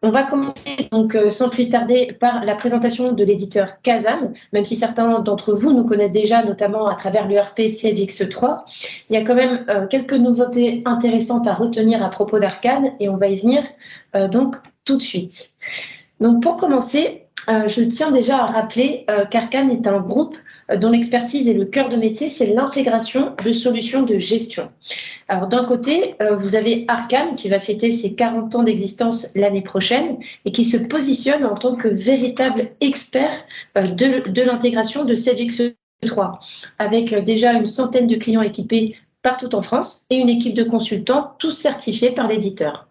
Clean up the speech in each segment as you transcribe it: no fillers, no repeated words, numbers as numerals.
On va commencer donc sans plus tarder par la présentation de l'éditeur Casam, même si certains d'entre vous nous connaissent déjà, notamment à travers l'ERP Sage X3. Il y a quand même quelques nouveautés intéressantes à retenir à propos d'Arcane et on va y venir donc tout de suite. Donc pour commencer, je tiens déjà à rappeler qu'Arcane est un groupe dont l'expertise et le cœur de métier, c'est l'intégration de solutions de gestion. Alors d'un côté, vous avez Arcane qui va fêter ses 40 ans d'existence l'année prochaine et qui se positionne en tant que véritable expert de l'intégration de Sage X3, avec déjà une centaine de clients équipés partout en France et une équipe de consultants, tous certifiés par l'éditeur.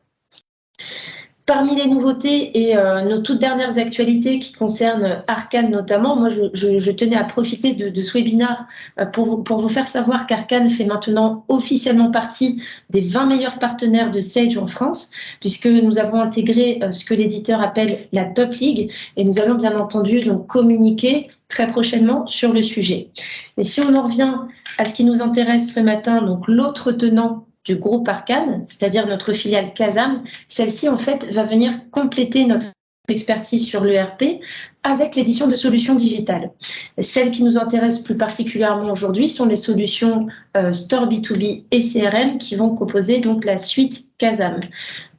Parmi les nouveautés et nos toutes dernières actualités qui concernent Arcane notamment, moi je tenais à profiter de ce webinaire pour vous faire savoir qu'Arcane fait maintenant officiellement partie des 20 meilleurs partenaires de Sage en France, puisque nous avons intégré ce que l'éditeur appelle la Top League et nous allons bien entendu donc communiquer très prochainement sur le sujet. Mais si on en revient à ce qui nous intéresse ce matin, donc l'autre tenant du groupe Arcane, c'est-à-dire notre filiale Casam, celle-ci en fait va venir compléter notre expertise sur l'ERP avec l'édition de solutions digitales. Celles qui nous intéressent plus particulièrement aujourd'hui sont les solutions Store B2B et CRM qui vont composer donc la suite Casam.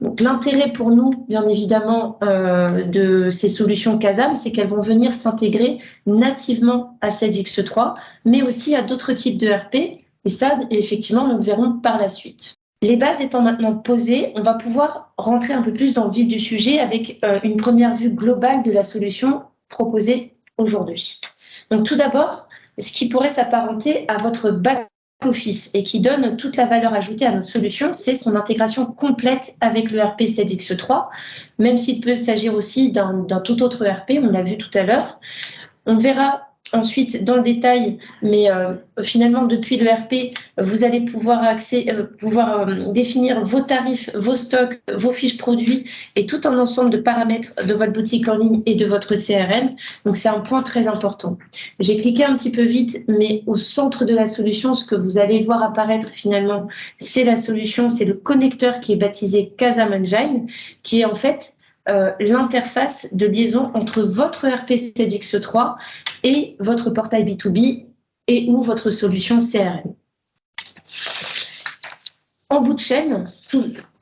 Donc l'intérêt pour nous, bien évidemment, de ces solutions Casam, c'est qu'elles vont venir s'intégrer nativement à Sage X3, mais aussi à d'autres types d'ERP. Et ça, effectivement, nous le verrons par la suite. Les bases étant maintenant posées, on va pouvoir rentrer un peu plus dans le vif du sujet avec une première vue globale de la solution proposée aujourd'hui. Donc tout d'abord, ce qui pourrait s'apparenter à votre back-office et qui donne toute la valeur ajoutée à notre solution, c'est son intégration complète avec l'ERP Sage X3, même s'il peut s'agir aussi d'un tout autre ERP, on l'a vu tout à l'heure. On verra ensuite dans le détail, mais finalement depuis l'ERP, vous allez pouvoir définir vos tarifs, vos stocks, vos fiches produits et tout un ensemble de paramètres de votre boutique en ligne et de votre CRM. Donc c'est un point très important. J'ai cliqué un petit peu vite, mais au centre de la solution, ce que vous allez voir apparaître finalement, c'est la solution, c'est le connecteur qui est baptisé Casam Engine, qui est en fait l'interface de liaison entre votre ERP Sage X3 et votre portail B2B et ou votre solution CRM. En bout de chaîne,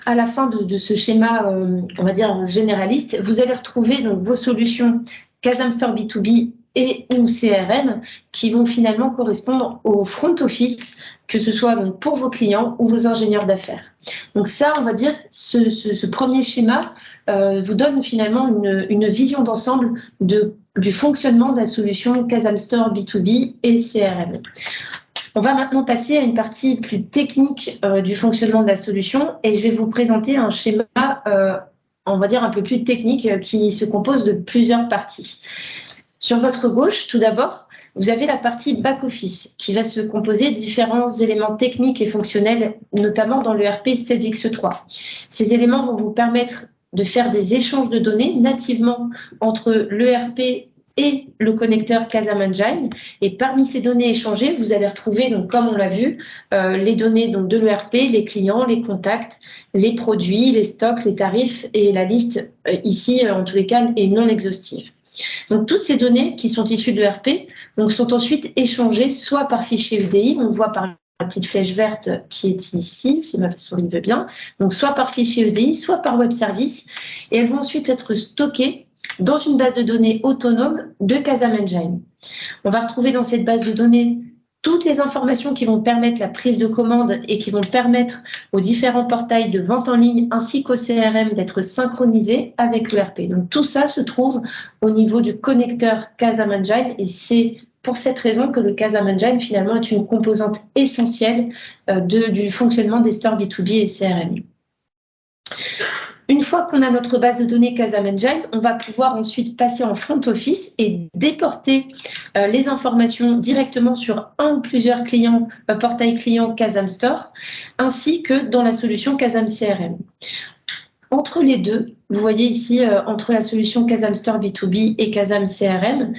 à la fin de ce schéma, on va dire généraliste, vous allez retrouver donc vos solutions Casam Store B2B et ou CRM qui vont finalement correspondre au front office, que ce soit donc pour vos clients ou vos ingénieurs d'affaires. Donc ça, on va dire, ce premier schéma vous donne finalement une vision d'ensemble du fonctionnement de la solution Casam Store B2B et CRM. On va maintenant passer à une partie plus technique du fonctionnement de la solution et je vais vous présenter un schéma, on va dire, un peu plus technique qui se compose de plusieurs parties. Sur votre gauche, tout d'abord, vous avez la partie back-office qui va se composer de différents éléments techniques et fonctionnels, notamment dans l'ERP Sage X3. Ces éléments vont vous permettre de faire des échanges de données nativement entre l'ERP et le connecteur Casam Engine. Et parmi ces données échangées, vous allez retrouver, donc, comme on l'a vu, les données donc, de l'ERP, les clients, les contacts, les produits, les stocks, les tarifs et la liste ici, en tous les cas, est non exhaustive. Donc, toutes ces données qui sont issues de l'ERP sont ensuite échangées soit par fichier UDI, on voit par la petite flèche verte qui est ici, si ma souris veut bien, donc soit par fichier UDI, soit par web service, et elles vont ensuite être stockées dans une base de données autonome de Casam Engine. On va retrouver dans cette base de données toutes les informations qui vont permettre la prise de commande et qui vont permettre aux différents portails de vente en ligne ainsi qu'au CRM d'être synchronisés avec l'ERP. Donc tout ça se trouve au niveau du connecteur Casam Engine et c'est pour cette raison que le Casam Engine finalement est une composante essentielle du fonctionnement des stores B2B et CRM. Une fois qu'on a notre base de données Casam Engine, on va pouvoir ensuite passer en front office et déporter les informations directement sur un ou plusieurs clients, portail client Casam Store, ainsi que dans la solution Casam CRM. Entre les deux, vous voyez ici, entre la solution Casam Store B2B et Casam CRM,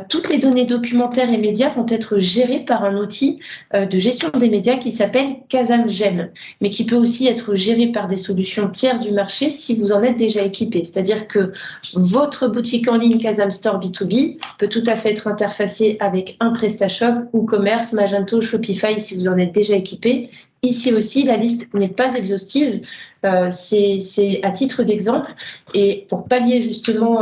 toutes les données documentaires et médias vont être gérées par un outil de gestion des médias qui s'appelle Casam GEM, mais qui peut aussi être géré par des solutions tierces du marché si vous en êtes déjà équipé. C'est-à-dire que votre boutique en ligne Casam Store B2B peut tout à fait être interfacée avec un PrestaShop, WooCommerce, Magento, Shopify si vous en êtes déjà équipé. Ici aussi, la liste n'est pas exhaustive, c'est à titre d'exemple. Et pour pallier justement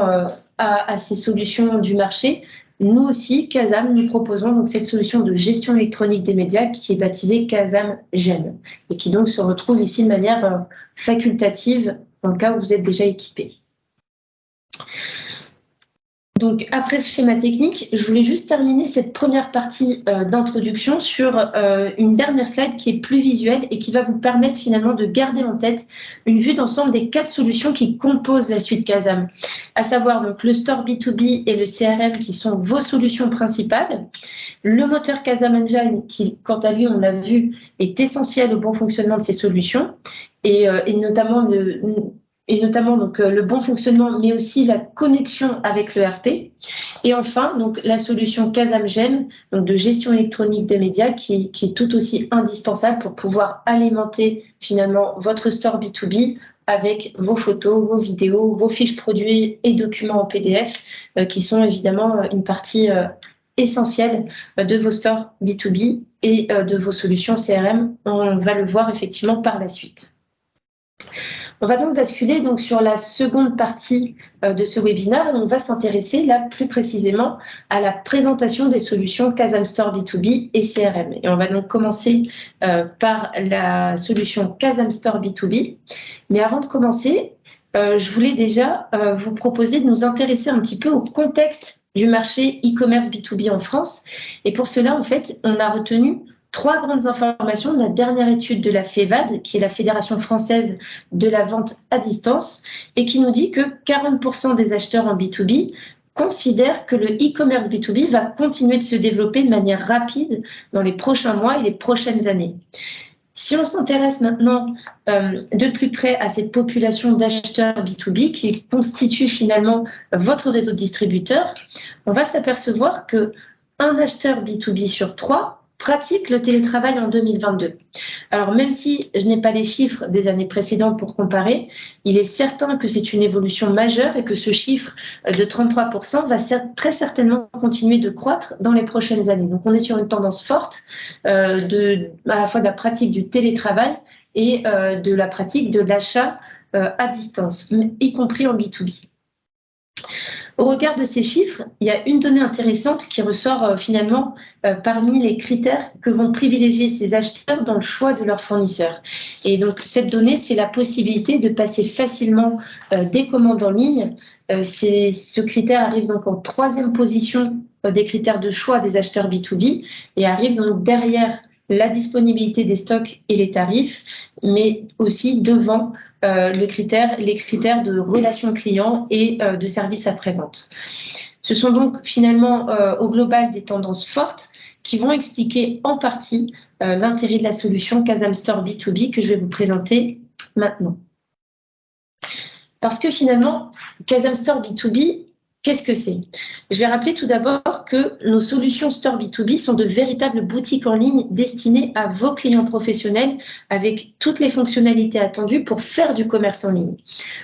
à ces solutions du marché, nous aussi, Casam, nous proposons donc cette solution de gestion électronique des médias qui est baptisée Casam GEM et qui donc se retrouve ici de manière facultative dans le cas où vous êtes déjà équipé. Donc, après ce schéma technique, je voulais juste terminer cette première partie d'introduction sur une dernière slide qui est plus visuelle et qui va vous permettre finalement de garder en tête une vue d'ensemble des 4 solutions qui composent la suite Casam, à savoir donc le Store B2B et le CRM qui sont vos solutions principales, le moteur Casam Engine qui, quant à lui, on l'a vu, est essentiel au bon fonctionnement de ces solutions et notamment donc le bon fonctionnement, mais aussi la connexion avec le RP. Et enfin, donc la solution Casam GEM, donc de gestion électronique des médias, qui est tout aussi indispensable pour pouvoir alimenter finalement votre store B2B avec vos photos, vos vidéos, vos fiches produits et documents en PDF, qui sont évidemment une partie essentielle de vos stores B2B et de vos solutions CRM. On va le voir effectivement par la suite. On va donc basculer donc sur la seconde partie de ce webinaire où on va s'intéresser là plus précisément à la présentation des solutions Casam Store B2B et CRM. Et on va donc commencer par la solution Casam Store B2B. Mais avant de commencer, je voulais déjà vous proposer de nous intéresser un petit peu au contexte du marché e-commerce B2B en France. Et pour cela, en fait, on a retenu 3 grandes informations de la dernière étude de la FEVAD, qui est la Fédération française de la vente à distance, et qui nous dit que 40% des acheteurs en B2B considèrent que le e-commerce B2B va continuer de se développer de manière rapide dans les prochains mois et les prochaines années. Si on s'intéresse maintenant de plus près à cette population d'acheteurs B2B qui constitue finalement votre réseau de distributeurs, on va s'apercevoir que un acheteur B2B sur 3 pratique le télétravail en 2022. Alors même si je n'ai pas les chiffres des années précédentes pour comparer, il est certain que c'est une évolution majeure et que ce chiffre de 33% va très certainement continuer de croître dans les prochaines années. Donc on est sur une tendance forte à la fois de la pratique du télétravail et de la pratique de l'achat à distance, y compris en B2B. Au regard de ces chiffres, il y a une donnée intéressante qui ressort finalement parmi les critères que vont privilégier ces acheteurs dans le choix de leurs fournisseurs. Et donc cette donnée, c'est la possibilité de passer facilement des commandes en ligne. Ce critère arrive donc en 3e position des critères de choix des acheteurs B2B et arrive donc derrière la disponibilité des stocks et les tarifs, mais aussi devant les critères de relation client et de service après-vente. Ce sont donc finalement au global des tendances fortes qui vont expliquer en partie l'intérêt de la solution Casam Store B2B que je vais vous présenter maintenant. Parce que finalement, Casam Store B2B, qu'est-ce que c'est? Je vais rappeler tout d'abord que nos solutions Store B2B sont de véritables boutiques en ligne destinées à vos clients professionnels avec toutes les fonctionnalités attendues pour faire du commerce en ligne.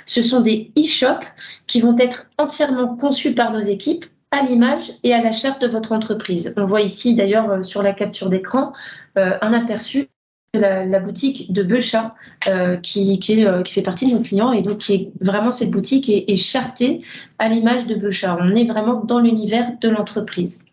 Ce sont des e-shops qui vont être entièrement conçus par nos équipes à l'image et à la charte de votre entreprise. On voit ici d'ailleurs sur la capture d'écran un aperçu de la boutique de Beuchat qui fait partie de nos clients et donc qui est vraiment cette boutique est chartée à l'image de Beuchat. On est vraiment dans l'univers de l'entreprise.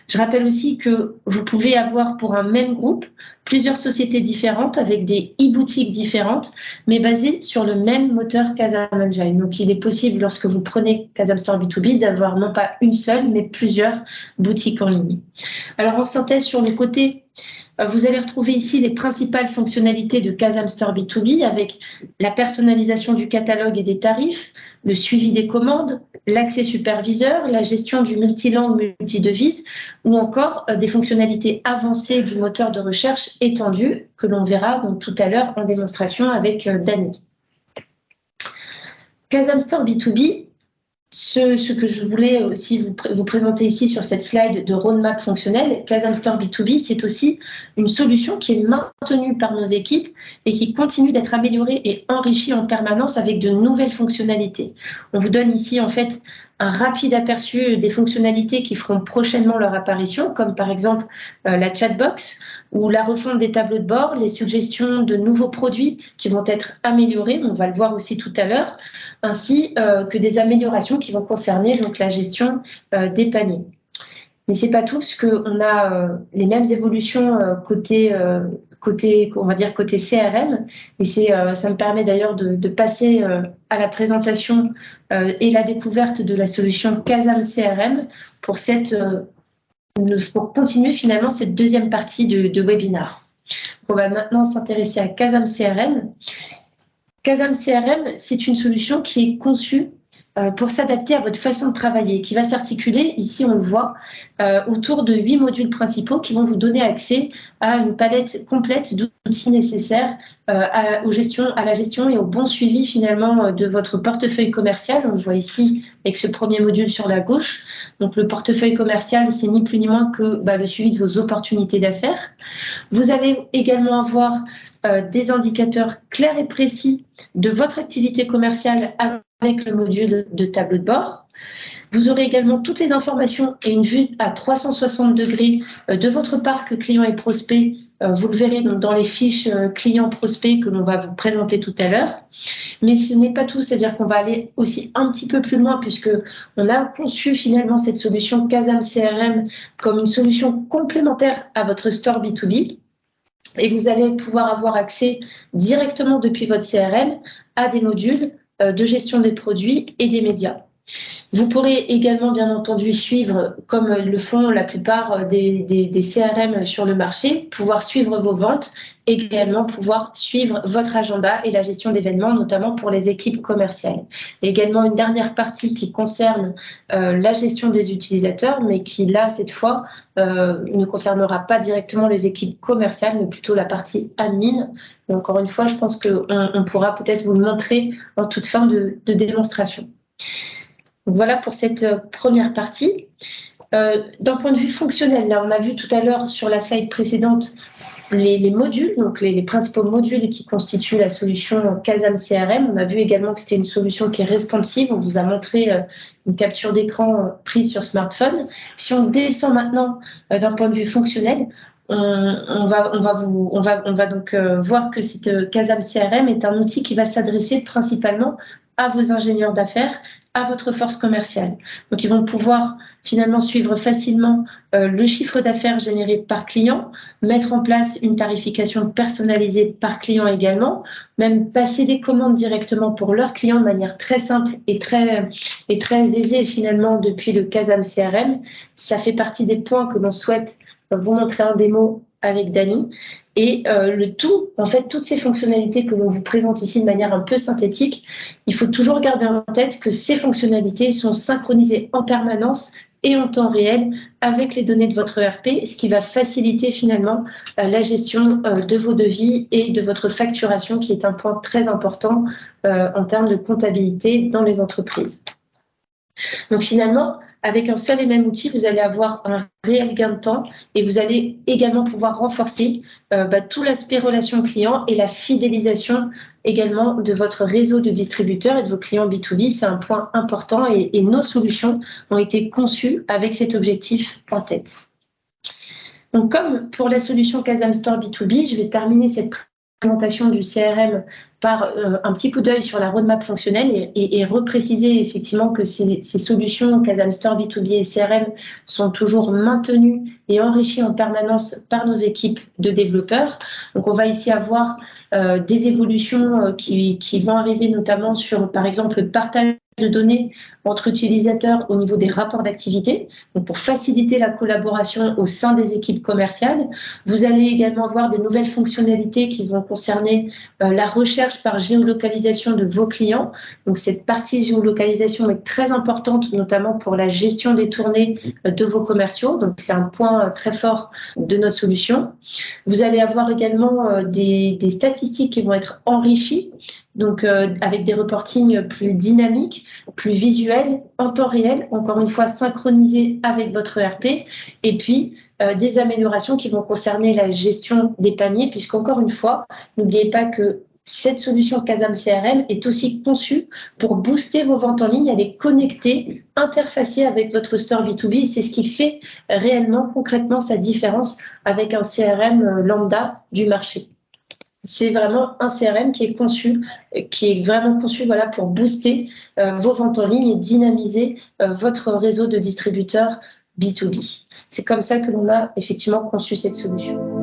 Je rappelle aussi que vous pouvez avoir pour un même groupe plusieurs sociétés différentes avec des e-boutiques différentes, mais basées sur le même moteur Casam Engine. Donc, il est possible, lorsque vous prenez Casam Store B2B, d'avoir non pas une seule, mais plusieurs boutiques en ligne. Alors, en synthèse, sur le côté, vous allez retrouver ici les principales fonctionnalités de Casam Store B2B avec la personnalisation du catalogue et des tarifs, le suivi des commandes, l'accès superviseur, la gestion du multilangue, multidevise ou encore des fonctionnalités avancées du moteur de recherche étendu que l'on verra donc tout à l'heure en démonstration avec Dany. Kazam Store B2B, ce que je voulais aussi vous présenter ici sur cette slide de roadmap fonctionnel, Kazam Store B2B, c'est aussi une solution qui est maintenue par nos équipes et qui continue d'être améliorée et enrichie en permanence avec de nouvelles fonctionnalités. On vous donne ici en fait un rapide aperçu des fonctionnalités qui feront prochainement leur apparition, comme par exemple la chatbox ou la refonte des tableaux de bord, les suggestions de nouveaux produits qui vont être améliorés, on va le voir aussi tout à l'heure, ainsi que des améliorations qui vont concerner donc la gestion des paniers. Mais c'est pas tout, parce qu'on a les mêmes évolutions côté on va dire côté CRM, et ça me permet d'ailleurs de passer à la présentation et la découverte de la solution Kazam CRM pour continuer finalement cette deuxième partie de webinaire. On va maintenant s'intéresser à Kazam CRM. Kazam CRM, c'est une solution qui est conçue pour s'adapter à votre façon de travailler, qui va s'articuler, ici on le voit, autour de 8 modules principaux qui vont vous donner accès à une palette complète d'outils nécessaires à la gestion et au bon suivi finalement de votre portefeuille commercial. On le voit ici avec ce premier module sur la gauche. Donc le portefeuille commercial, c'est ni plus ni moins que le suivi de vos opportunités d'affaires. Vous allez également avoir des indicateurs clairs et précis de votre activité commerciale avec le module de tableau de bord. Vous aurez également toutes les informations et une vue à 360 degrés de votre parc client et prospect. Vous le verrez donc dans les fiches clients prospects que l'on va vous présenter tout à l'heure. Mais ce n'est pas tout, c'est-à-dire qu'on va aller aussi un petit peu plus loin puisque on a conçu finalement cette solution Kazam CRM comme une solution complémentaire à votre store B2B. Et vous allez pouvoir avoir accès directement depuis votre CRM à des modules de gestion des produits et des médias. Vous pourrez également, bien entendu, suivre, comme le font la plupart des CRM sur le marché, pouvoir suivre vos ventes, également pouvoir suivre votre agenda et la gestion d'événements, notamment pour les équipes commerciales. Également une dernière partie qui concerne la gestion des utilisateurs, mais qui là, cette fois, ne concernera pas directement les équipes commerciales, mais plutôt la partie admin. Et encore une fois, je pense qu'on pourra peut-être vous le montrer en toute fin de démonstration. Voilà pour cette première partie. D'un point de vue fonctionnel, là, on a vu tout à l'heure sur la slide précédente les modules, donc les principaux modules qui constituent la solution Kazam CRM. On a vu également que c'était une solution qui est responsive. On vous a montré une capture d'écran prise sur smartphone. Si on descend maintenant d'un point de vue fonctionnel, on va donc voir que cette Kazam CRM est un outil qui va s'adresser principalement à vos ingénieurs d'affaires, à votre force commerciale. Donc, ils vont pouvoir finalement suivre facilement le chiffre d'affaires généré par client, mettre en place une tarification personnalisée par client également, même passer des commandes directement pour leurs clients de manière très simple et très aisée finalement depuis le Kazam CRM. Ça fait partie des points que l'on souhaite vous montrer en démo avec Dany. Et le tout, en fait, toutes ces fonctionnalités que l'on vous présente ici de manière un peu synthétique, il faut toujours garder en tête que ces fonctionnalités sont synchronisées en permanence et en temps réel avec les données de votre ERP, ce qui va faciliter finalement la gestion de vos devis et de votre facturation, qui est un point très important en termes de comptabilité dans les entreprises. Donc finalement, avec un seul et même outil, vous allez avoir un réel gain de temps et vous allez également pouvoir renforcer tout l'aspect relation client et la fidélisation également de votre réseau de distributeurs et de vos clients B2B. C'est un point important et nos solutions ont été conçues avec cet objectif en tête. Donc comme pour la solution Kazam Store B2B, je vais terminer cette présentation du CRM par un petit coup d'œil sur la roadmap fonctionnelle et repréciser effectivement que ces solutions Kazam Store B2B et CRM sont toujours maintenues et enrichies en permanence par nos équipes de développeurs. Donc on va ici avoir des évolutions qui vont arriver notamment sur par exemple le partage de données entre utilisateurs au niveau des rapports d'activité, donc pour faciliter la collaboration au sein des équipes commerciales. Vous allez également avoir des nouvelles fonctionnalités qui vont concerner la recherche par géolocalisation de vos clients. Donc cette partie géolocalisation est très importante, notamment pour la gestion des tournées de vos commerciaux. Donc c'est un point très fort de notre solution. Vous allez avoir également des statistiques qui vont être enrichies, donc avec des reportings plus dynamiques, plus visuels, en temps réel, encore une fois synchronisés avec votre ERP, et puis des améliorations qui vont concerner la gestion des paniers, puisqu'encore une fois, n'oubliez pas que cette solution Casam CRM est aussi conçue pour booster vos ventes en ligne, elle est connectée, interfacée avec votre store B2B. C'est ce qui fait réellement, concrètement, sa différence avec un CRM lambda du marché. C'est vraiment un CRM qui est vraiment conçu voilà, pour booster vos ventes en ligne et dynamiser votre réseau de distributeurs B2B. C'est comme ça que l'on a effectivement conçu cette solution.